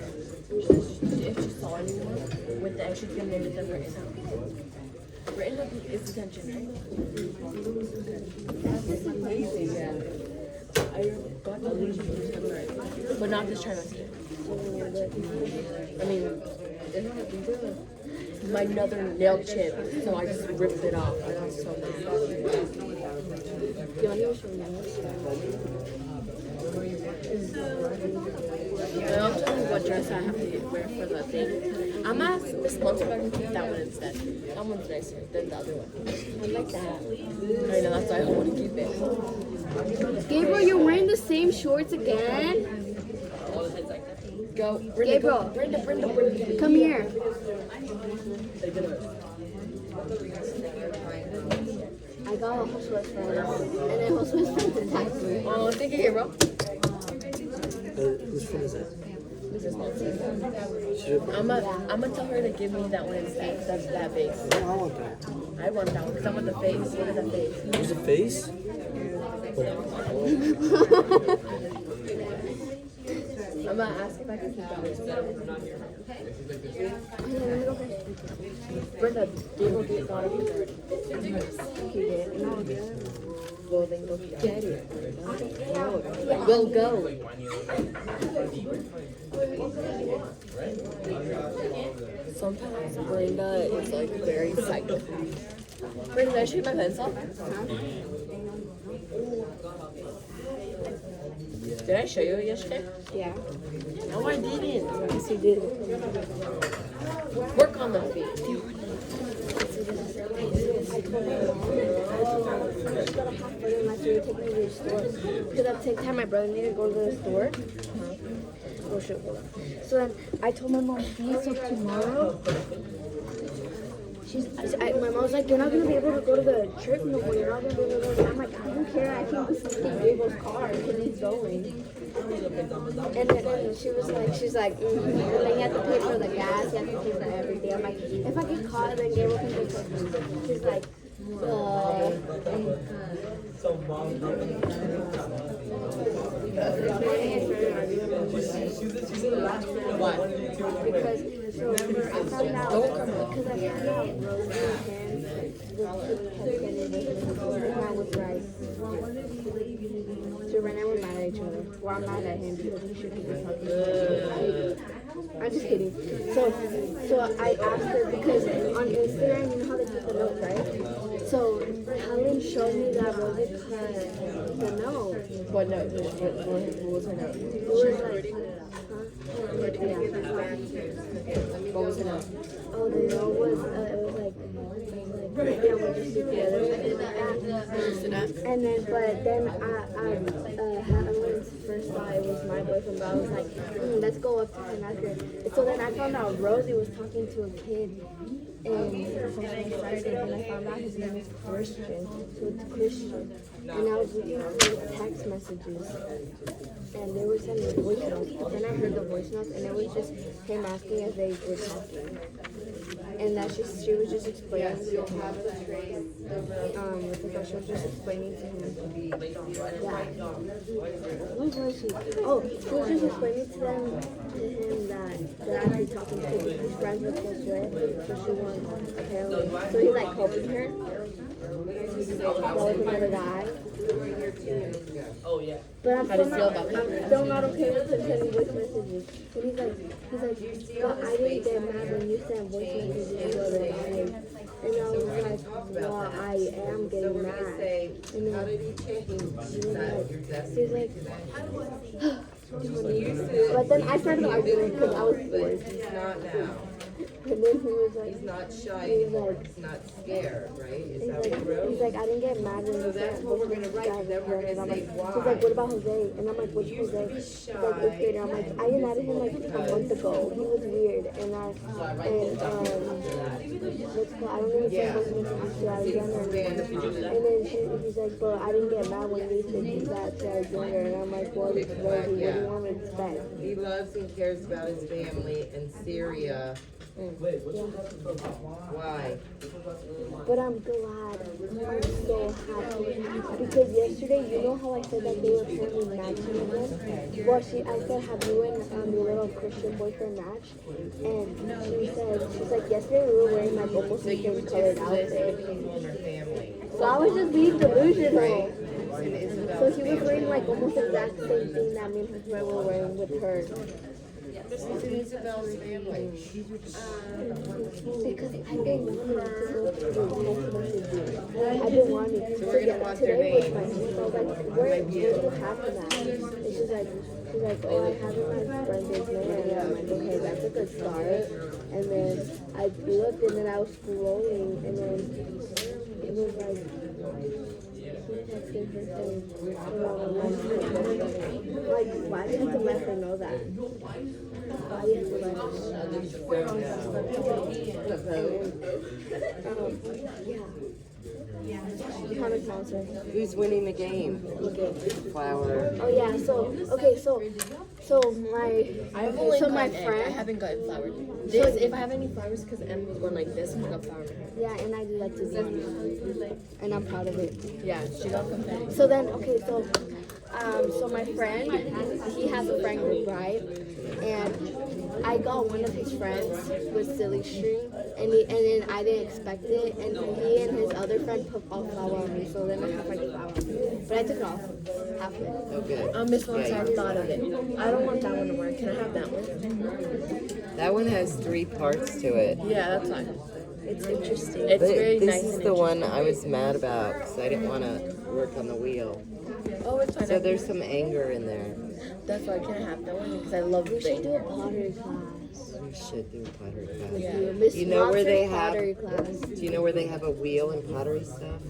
Speaker 5: If she saw anyone with the extra thing, they would have written out. Written up is detention, right? That's amazing, yeah. I got to lose but not this trimester. I mean, my another nail chip, so I just ripped it off. I was so mad. I'll tell you what dress I have to wear for the thing. I'm gonna ask Miss Lunch if I can keep that one instead. That one's nicer than the other one. I like that. I know, that's why I want to keep it.
Speaker 6: Gabriel, you're wearing the same shorts again?
Speaker 5: Go, Brenda,
Speaker 6: Gabriel.
Speaker 5: go. Brenda.
Speaker 6: Come here. I got a host with friends, and then host with friends attacked me.
Speaker 5: Oh, thank you, Gabriel.
Speaker 7: Whose phone is that?
Speaker 5: I'm gonna tell her to give me that one instead. That's that base.
Speaker 7: I want that.
Speaker 5: I want that one because I want the face. Look at the face.
Speaker 7: There's a face?
Speaker 5: I'm gonna ask if I can keep that one. Brenda, Gabriel got it already.
Speaker 6: He did. No,
Speaker 5: Well, then go get it. We'll go. Sometimes Brenda is like very psycho. Brenda, did I shoot my pencil? Did I show you it yesterday?
Speaker 6: yeah.
Speaker 5: No, I didn't.
Speaker 6: Yes, he did.
Speaker 5: Work on the feet.
Speaker 6: Because at the same time, my brother needed to go to the store. Oh, shit, hold on. So then I told my mom, please, so tomorrow. My mom was like, you're not going to be able to go to the church no more. You're not going to be able to go. I'm like, I don't care. I can just take Gabriel's car because he's going. And then she was like, she's like, you have to pay for the gas, you have to pay for everything. I'm like, if I get caught, then Gabriel can go take me. She's like,
Speaker 5: What?
Speaker 6: because so I found out because I found out Rosie and that was right. So right now we're mad at each other. Well, I'm mad at him because he should keep us talking. I'm just kidding. So I asked her because on Instagram, you know how they put the notes, right? So Helen showed me that Rosie put the note.
Speaker 5: What note? What was her note?
Speaker 6: It was like, yeah.
Speaker 5: What was her note?
Speaker 6: Oh, the note was, it was like, yeah, we'll just do together. And then, but then Helen's first thought it was my boyfriend, but I was like, let's go up to him after. And so then I found out Rosie was talking to a kid and Saturday, and I found out his name is Christian, so it's Christian. And I was looking through text messages, and they were sending voice notes. But then I heard the voice notes, and it was just him asking if they were talking. And that's just, she was just explaining to him, the professor was just explaining to him that. What was she? Oh, she was just explaining to him that they're actually talking to his friends with Josué, so she wants apparently. So he like helping her. That was another guy.
Speaker 3: Oh, yeah.
Speaker 6: But I'm
Speaker 5: How do you
Speaker 6: still
Speaker 5: feel
Speaker 6: not,
Speaker 5: about
Speaker 6: I'm still not okay with him sending voice messages. And he's like, but I didn't get mad when you sent voice messages the other day. And I was like, well, I am getting mad. And then he's like, but then I started arguing because I was bored.
Speaker 4: He's not now.
Speaker 6: And then he was like,
Speaker 4: He's not shy
Speaker 6: He's
Speaker 4: anymore.
Speaker 6: like-
Speaker 4: He's not scared, right? Is
Speaker 6: he's
Speaker 4: that what you
Speaker 6: like,
Speaker 4: wrote?
Speaker 6: I didn't get mad when
Speaker 4: So
Speaker 6: you
Speaker 4: that's
Speaker 6: sent
Speaker 4: what we're
Speaker 6: voice
Speaker 4: gonna write,
Speaker 6: messages.
Speaker 4: then we're gonna
Speaker 6: And I'm
Speaker 4: say
Speaker 6: like,
Speaker 4: why.
Speaker 6: he's like, what about Jose? And I'm like, which
Speaker 4: You used to
Speaker 6: Jose?
Speaker 4: be
Speaker 6: He's like,
Speaker 4: shy.
Speaker 6: eighth grader. I'm like, I didn't add him like a month ago. He was weird. And what's it called? I don't even send voice messages to Alexander anymore. And then he's like, but I didn't get mad when you said that to Alexander. And I'm like, well, Rosie, what do you want me to expect?
Speaker 4: He loves and cares about his family, and Syria
Speaker 3: Wait, what's your husband about?
Speaker 4: Why?
Speaker 6: But I'm glad. I'm so happy. Because yesterday, you know how I said that they were forming matching again? Well, I said, have you and your little Christian boyfriend matched? And she's like, yesterday we were wearing like almost the same colored outfit.
Speaker 4: People in her family.
Speaker 6: So I was just being delusional.
Speaker 4: Right. And Isabel's
Speaker 6: So he was
Speaker 4: family.
Speaker 6: wearing like almost the exact same thing that me and his friend were wearing with her.
Speaker 4: This is Isabel's family.
Speaker 6: Because I've been wanting to go through I've been wanting.
Speaker 4: So we're gonna want their
Speaker 6: today was
Speaker 4: names.
Speaker 6: my sister. I was like, where do you have that? And she's like, oh, I have it my Brenda's name. And I'm like, okay, that's a good start. And then I looked, and then I was scrolling, and then it was like, he texted her saying, like, why do you have to let her know that? Why do you have to let her know that? Yeah. Comic monster.
Speaker 4: Who's winning the game? Flower.
Speaker 6: Oh yeah, so okay, so my
Speaker 5: I've only
Speaker 6: so my
Speaker 5: gotten egg. I
Speaker 6: friend,
Speaker 5: haven't gotten flowers. This, if I have any flowers, because Em was one like this, and I got flower in her hair.
Speaker 6: yeah, and I do like to do, and I'm proud of it.
Speaker 5: Yeah, she got confetti.
Speaker 6: So then, okay, so my friend, he has a friend group, right? And I got one of his friends with silly string, and then I didn't expect it, and he and his other friend put all flour on me, so then I have like flour. But I took it off, half of it.
Speaker 4: Oh, good.
Speaker 5: Miss Monster,
Speaker 4: Yeah,
Speaker 5: I've thought of it. I don't want that one to work. Can I have that one?
Speaker 4: That one has 3 parts to it.
Speaker 5: Yeah, that's fine.
Speaker 6: It's interesting.
Speaker 5: It's
Speaker 4: But
Speaker 5: very
Speaker 4: this
Speaker 5: nice
Speaker 4: is
Speaker 5: and
Speaker 4: the one I was mad about because I didn't want to work on the wheel.
Speaker 5: Oh, it's fine.
Speaker 4: So there's some anger in there.
Speaker 5: That's why I can't have that one because I love
Speaker 6: We should
Speaker 5: the
Speaker 6: do a pottery class.
Speaker 4: We should do pottery class.
Speaker 5: Yeah.
Speaker 6: Miss
Speaker 4: You know where they have?
Speaker 6: pottery class.
Speaker 4: Do you know where they have a wheel and pottery stuff?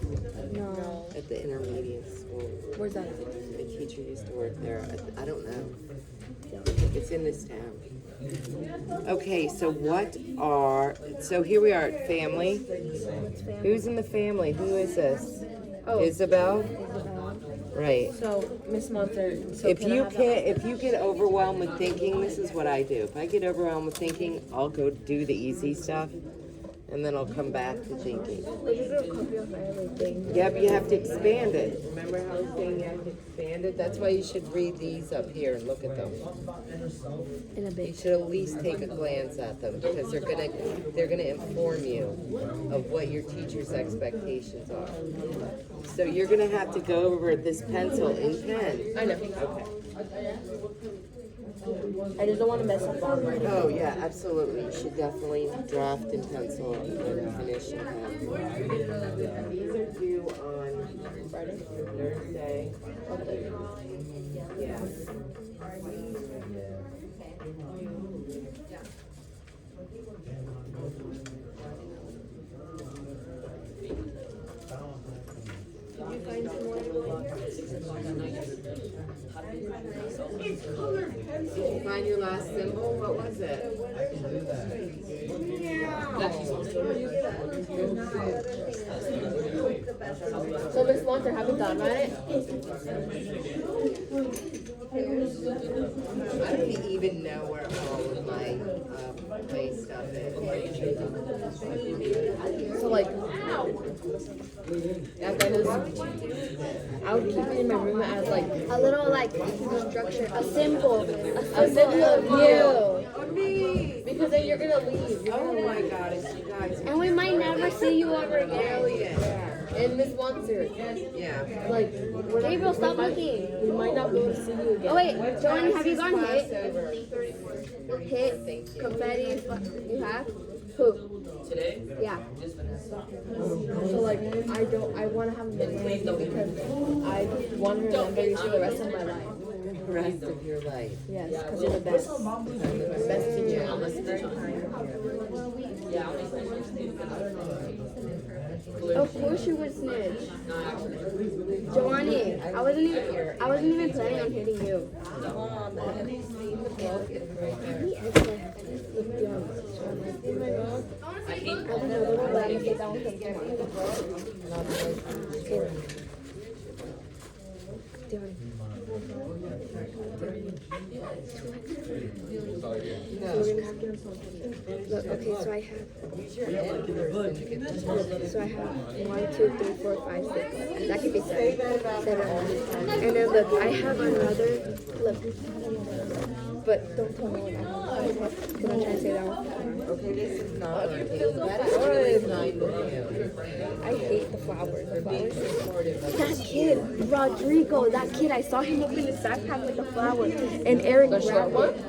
Speaker 6: No.
Speaker 4: At the intermediate school.
Speaker 5: Where's that?
Speaker 4: My teacher used to work there. I don't know. It's in this town. Okay, so so here we are at family. Who's in the family? Who is this?
Speaker 5: Oh.
Speaker 4: Isabel? Right.
Speaker 5: So, Miss Monster, so
Speaker 4: If
Speaker 5: can I
Speaker 4: you
Speaker 5: have
Speaker 4: can't, if you get overwhelmed with thinking, this is what I do. If I get overwhelmed with thinking, I'll go do the easy stuff, and then I'll come back to thinking.
Speaker 6: We're just gonna copy off everything.
Speaker 4: Yeah, but you have to expand it. Remember how I was saying you have to expand it? That's why you should read these up here and look at them.
Speaker 6: In a
Speaker 4: You
Speaker 6: bit.
Speaker 4: should at least take a glance at them because they're gonna inform you of what your teacher's expectations are. So you're gonna have to go over this pencil in pen.
Speaker 5: I know.
Speaker 4: Okay.
Speaker 5: I just don't want to mess up on mine.
Speaker 4: Oh yeah, absolutely. You should definitely draft in pencil and finish in pen. These are due on
Speaker 5: Friday.
Speaker 4: Thursday.
Speaker 5: Okay.
Speaker 4: Yeah. Did you find your last symbol? What was it?
Speaker 7: I can do that.
Speaker 5: So, Miss Monster, have you thought about it?
Speaker 4: I don't even know where all of my play stuff is.
Speaker 5: So, like, at the end of this, I would keep it in my room as like
Speaker 6: A little like structure, a symbol
Speaker 5: a symbol of you.
Speaker 4: Me!
Speaker 5: Because then you're gonna leave.
Speaker 4: Oh my god, it's you guys.
Speaker 6: And we might never see you ever again.
Speaker 4: Brilliant.
Speaker 5: And Miss Monster,
Speaker 4: Yeah.
Speaker 5: like,
Speaker 6: Gabriel, stop looking.
Speaker 5: we might not be able to see you again.
Speaker 6: Oh wait, Joanne, have you gone
Speaker 4: Class
Speaker 6: hit?
Speaker 4: over.
Speaker 6: Hit?
Speaker 4: Thank you.
Speaker 6: Confetti? You have? Who?
Speaker 7: Today?
Speaker 6: Yeah.
Speaker 5: So like, I want to have a memory because I want to remember you for the rest of my life.
Speaker 4: The rest of your life.
Speaker 5: Yes, because you're the best. Best teacher.
Speaker 6: Of course you would snitch. Giovanni, I wasn't even planning on hitting you. Look, okay, so I have.
Speaker 3: Use your end person to get the
Speaker 6: So I have 1, 2, 3, 4, 5, 6. That could be 7. 7. And then look, I have another. Look. But don't tell me what I have. Because I'm trying to say that one.
Speaker 3: Okay, this is not working. That is really not working.
Speaker 6: I hate the flowers. The
Speaker 3: Being
Speaker 6: flowers.
Speaker 3: supportive.
Speaker 6: That kid, Rodrigo, that kid, I saw him open his backpack with the flowers. And Eric grabbed it.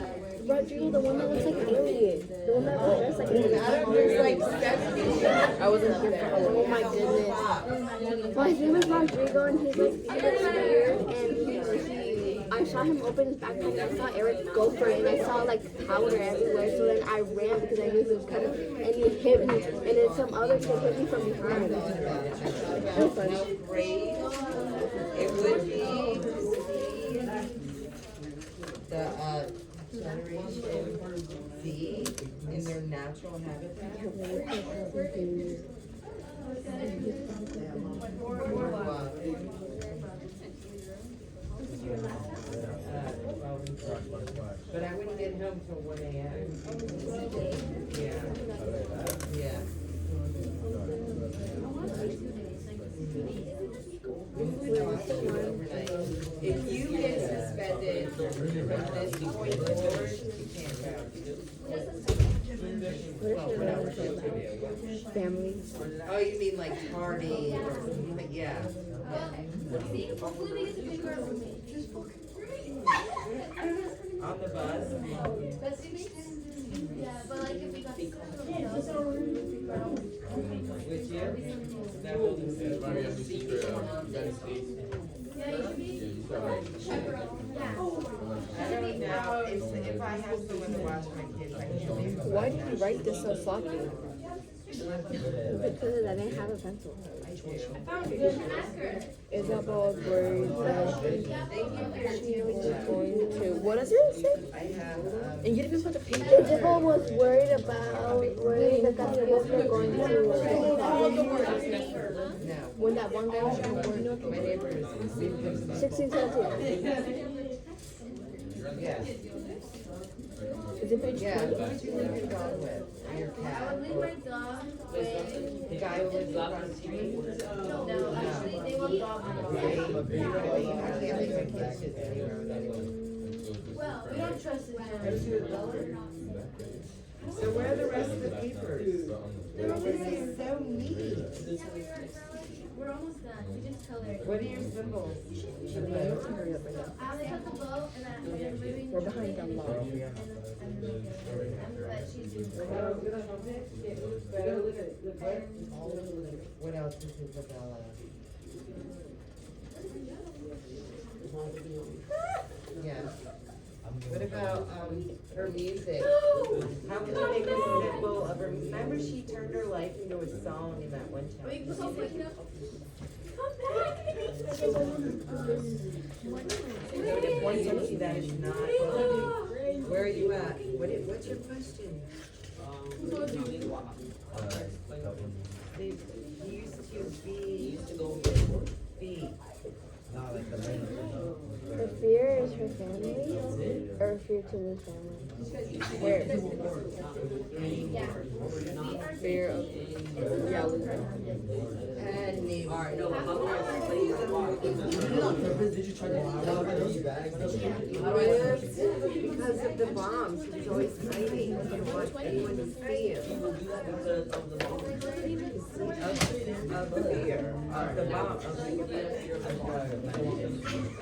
Speaker 6: Rodrigo, the one that looks like an alien. The one that was dressed like an alien.
Speaker 3: There's like 70.
Speaker 6: I wasn't here for oh my goodness. Well, his name is Rodrigo and he's like weird and I saw him open his backpack and I saw Eric go for it and I saw like powder everywhere so then I ran because I knew he was coming and he hit me and then some other kid hit me from behind. It was funny.
Speaker 4: Grade, it would be to see the Generation Z in their natural habitat. But I wouldn't get home till 1 a.m. Yeah. Yeah. If you get suspended from this point forward, you can't go.
Speaker 6: Family.
Speaker 4: Oh, you mean like party or something? Yeah. On the bus?
Speaker 8: Yeah, but like if we got
Speaker 4: With you? That will do.
Speaker 8: yeah, you should be chaperone. Yeah.
Speaker 4: I don't know, if I have someone to watch my kids, I can leave.
Speaker 5: Why did you write this so sloppy?
Speaker 6: Because I didn't have a pencil.
Speaker 5: Isabel worried that she was going to. What does it say?
Speaker 4: I have,
Speaker 5: And you didn't even put the page.
Speaker 6: Isabel was worried about where the castigos were going to.
Speaker 4: no,
Speaker 5: When that one guy was
Speaker 4: my neighbor is
Speaker 6: 16, 17.
Speaker 4: Yes.
Speaker 5: Is it page
Speaker 4: Yeah,
Speaker 5: 20?
Speaker 4: who would you leave your dog with? Or your cat?
Speaker 8: I would leave my dog with.
Speaker 4: The guy who lives across the street?
Speaker 8: No, actually, they will dog my dog.
Speaker 4: Well, you have to leave my kids just anywhere with anyone.
Speaker 8: Well, we don't trust each other.
Speaker 4: So where are the rest of the papers? This is so neat.
Speaker 8: We're almost done. We just colored.
Speaker 4: What are your symbols?
Speaker 5: Hurry up right now.
Speaker 8: I only took a boat and I'm moving.
Speaker 5: We're behind on log.
Speaker 8: But she's.
Speaker 4: What else is Isabella? Yeah. What about, her music? How can you make a symbol of her, remember she turned her life into a song in that one time?
Speaker 8: Wait, come back.
Speaker 4: One something that is not, where are you at? What's your question? He used to be.
Speaker 6: The fear is her family, or fear to lose family.
Speaker 5: Where? Fear of. Yeah, we
Speaker 4: And neighbor. Because of the bombs, he was always hiding. He didn't want anyone to see him. Of fear, of the bomb,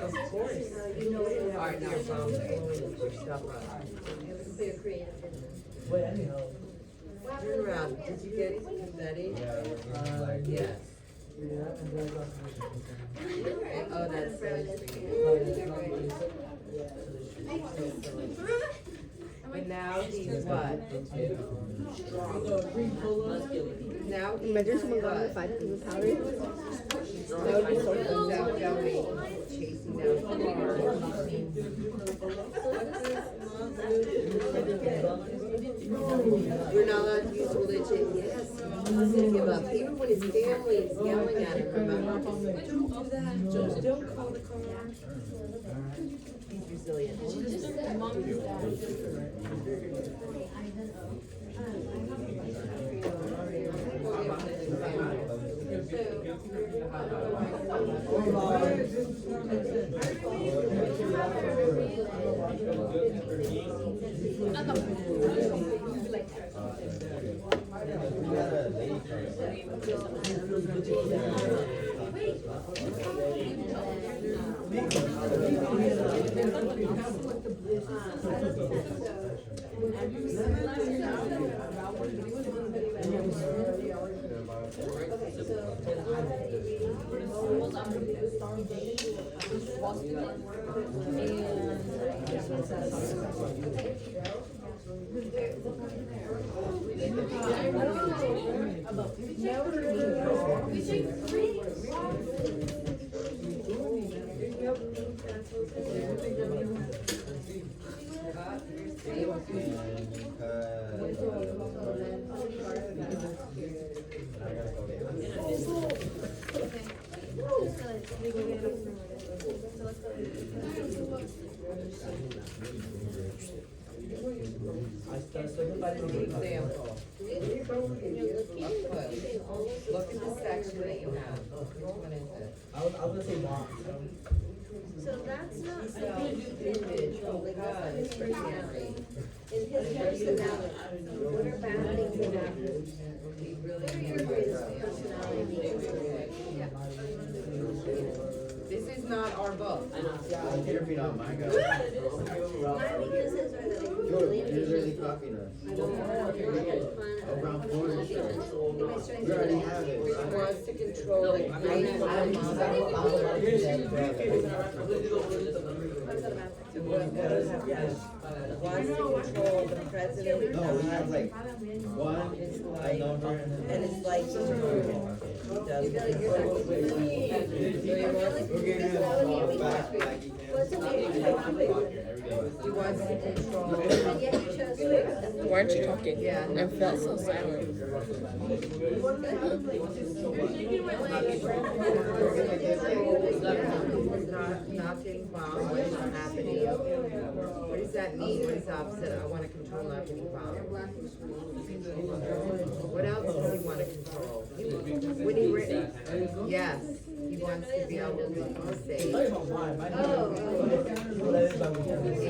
Speaker 4: of course. You know, our bombs blowing your stuff up. Turn around. Did you get confetti? Yes. Oh, that's so sweet. But now he's what? Now he's
Speaker 6: Imagine someone going to
Speaker 4: what?
Speaker 6: fight with powder.
Speaker 4: That would be so cool. Without going, chasing down We're not allowed to use religion. Yes, he's gonna give up. Even when his family is yelling at him, remember? Don't do that. Don't call the car. He's resilient. Example. Look at the section that you have. Which one is it?
Speaker 7: I was gonna say box.
Speaker 1: So that's not,
Speaker 4: Image, because, for example,
Speaker 1: in his personality, what are bad things about him?
Speaker 4: we really
Speaker 1: What are
Speaker 4: need
Speaker 1: your
Speaker 4: to
Speaker 1: greatest
Speaker 4: understand.
Speaker 1: personality? Yeah.
Speaker 4: This is not our book.
Speaker 8: Therapy not my guy.
Speaker 1: My weaknesses are that I can
Speaker 8: You're
Speaker 1: really
Speaker 8: really copying us.
Speaker 1: I don't have fun.
Speaker 8: Around four
Speaker 1: My strengths
Speaker 8: We already
Speaker 1: are
Speaker 8: have
Speaker 4: He
Speaker 8: it.
Speaker 4: wants to control it. Wants to control the president.
Speaker 8: No, we have like one, a number, and
Speaker 4: And it's like, he wants to control.
Speaker 1: and yet you chose to.
Speaker 5: Why aren't you talking?
Speaker 4: Yeah.
Speaker 5: I felt so silent.
Speaker 4: Nothing bomb, what is happening? What does that mean? What is the opposite? I wanna control nothing bomb. What else does he wanna control? When he yes, he wants to be able to be safe.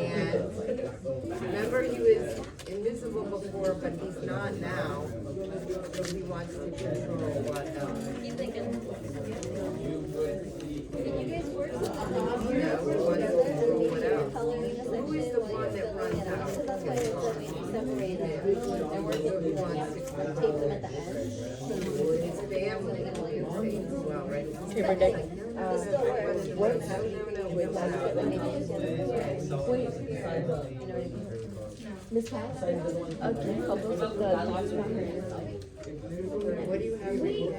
Speaker 4: And remember, he was invisible before, but he's not now. So he wants to control what else?
Speaker 1: Keep thinking. Can you guys work
Speaker 4: Yeah, he wants to control what else? Who is the one that runs out?
Speaker 1: So that's why it's like separated. And we're
Speaker 4: So he
Speaker 1: going
Speaker 4: wants to
Speaker 1: to
Speaker 4: control
Speaker 1: tape them at the end.
Speaker 4: his family is safe as well, right?
Speaker 5: Okay, we're done.
Speaker 1: This still works.
Speaker 4: What? No, with that.
Speaker 1: But maybe you can.
Speaker 5: Miss Pat? Can you help us with the thoughts about her?
Speaker 4: What do you have written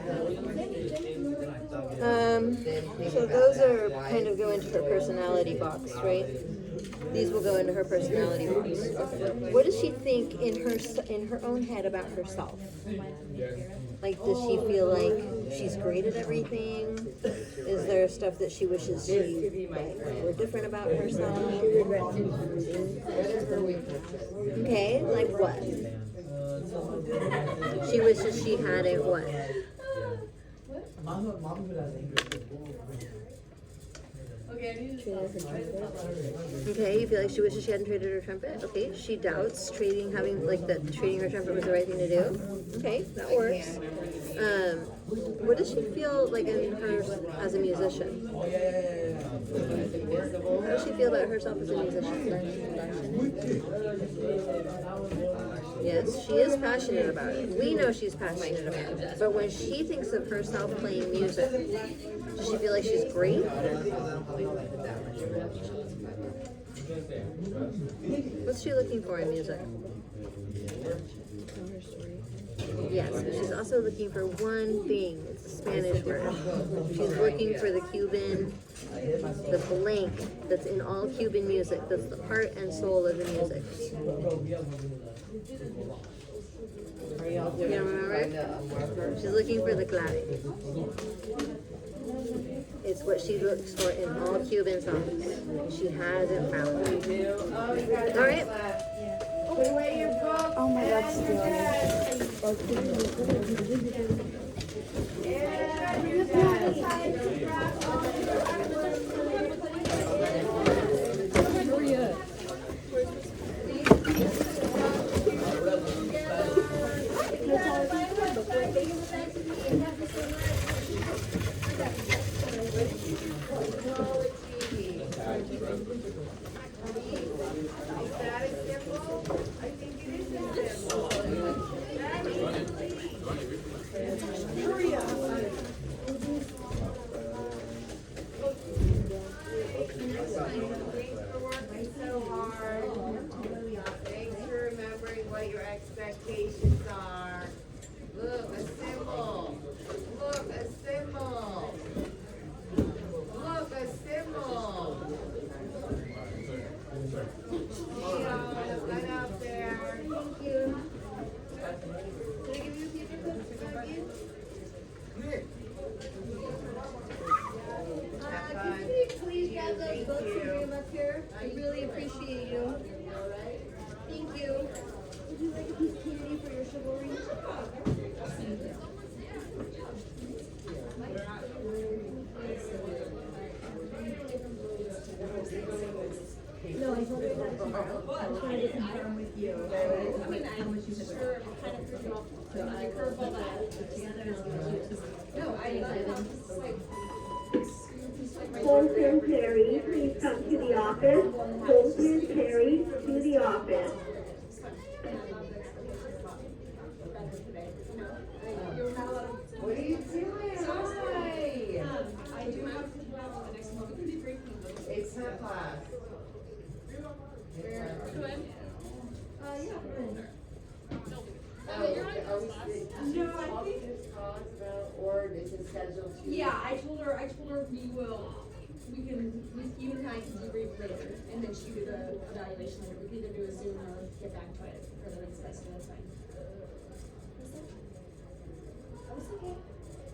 Speaker 1: So those are kind of go into her personality box, right? These will go into her personality box. What does she think in her own head about herself? Like, does she feel like she's great at everything? Is there stuff that she wishes she were different about herself? Okay, like what? She wishes she had it what? Okay, you feel like she wishes she hadn't traded her trumpet? Okay, she doubts trading her trumpet was the right thing to do? Okay, that works. What does she feel like in her as a musician? How does she feel about herself as a musician? Yes, she is passionate about it. We know she's passionate about it. But when she thinks of herself playing music, does she feel like she's great? What's she looking for in music? Yes, but she's also looking for one thing. It's a Spanish word. She's looking for the Cuban, the blank that's in all Cuban music. That's the heart and soul of the music. You remember? She's looking for the clave.
Speaker 11: It's what she looks for in all Cuban songs. She hasn't found it.
Speaker 4: Oh, you got
Speaker 11: All right.
Speaker 4: Put away your book.
Speaker 6: Oh my God, still.
Speaker 4: Thanks for working so hard. Thanks for remembering what your expectations are. Look, a symbol. Look, a symbol. Look, a symbol. Yeah, right out there. Thank you. Can I give you a paper clip to go in?
Speaker 1: Could you please grab those books and bring them up here? I really appreciate you. Thank you. Would you like a piece of candy for your chivalry? No, I told her that tomorrow. I was trying to confirm with you. I mean, how much you said. Sure, kind of threw you off. So I curveball that. No, I
Speaker 12: Holton Perry, please come to the office. Holton Perry, to the office.
Speaker 4: What are you doing? Hi.
Speaker 2: I do have to the next month. It could be great.
Speaker 4: It's her class.
Speaker 2: No, I think.
Speaker 4: Or is it scheduled to?
Speaker 2: Yeah, I told her you and I can debrief later, and then she do the evaluation later. We can either do a Zoom or get back to it for the next semester, that's fine. Oh, it's okay.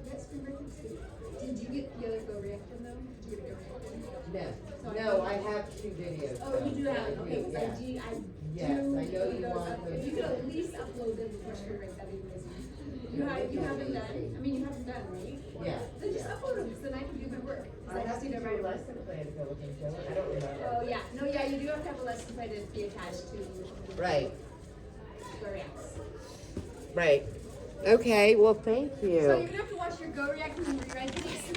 Speaker 2: That's been working too. Did you get the other go reaction though? Did you get a go reaction?
Speaker 4: No, I have 2 videos.
Speaker 2: Oh, you do have, okay, because
Speaker 4: Yeah.
Speaker 2: I
Speaker 4: Yes, I know you
Speaker 2: those
Speaker 4: want
Speaker 2: up.
Speaker 4: those.
Speaker 2: If you could at least upload them before spring break, that'd be amazing. You haven't done, I mean, you haven't done, right?
Speaker 4: Yeah.
Speaker 2: Then just upload them, so then I can do my work. 'Cause
Speaker 4: I
Speaker 2: just
Speaker 4: have to
Speaker 2: need
Speaker 4: do
Speaker 2: write
Speaker 4: a
Speaker 2: them.
Speaker 4: lesson plan to go with them, Joe. I don't remember.
Speaker 2: Oh, yeah, no, yeah, you do have to have a lesson plan to be attached to
Speaker 4: Right,
Speaker 2: Go Reacts.
Speaker 4: right. Okay, well, thank
Speaker 2: So
Speaker 4: you.
Speaker 2: you're gonna have to watch your Go React and rewrite the next one.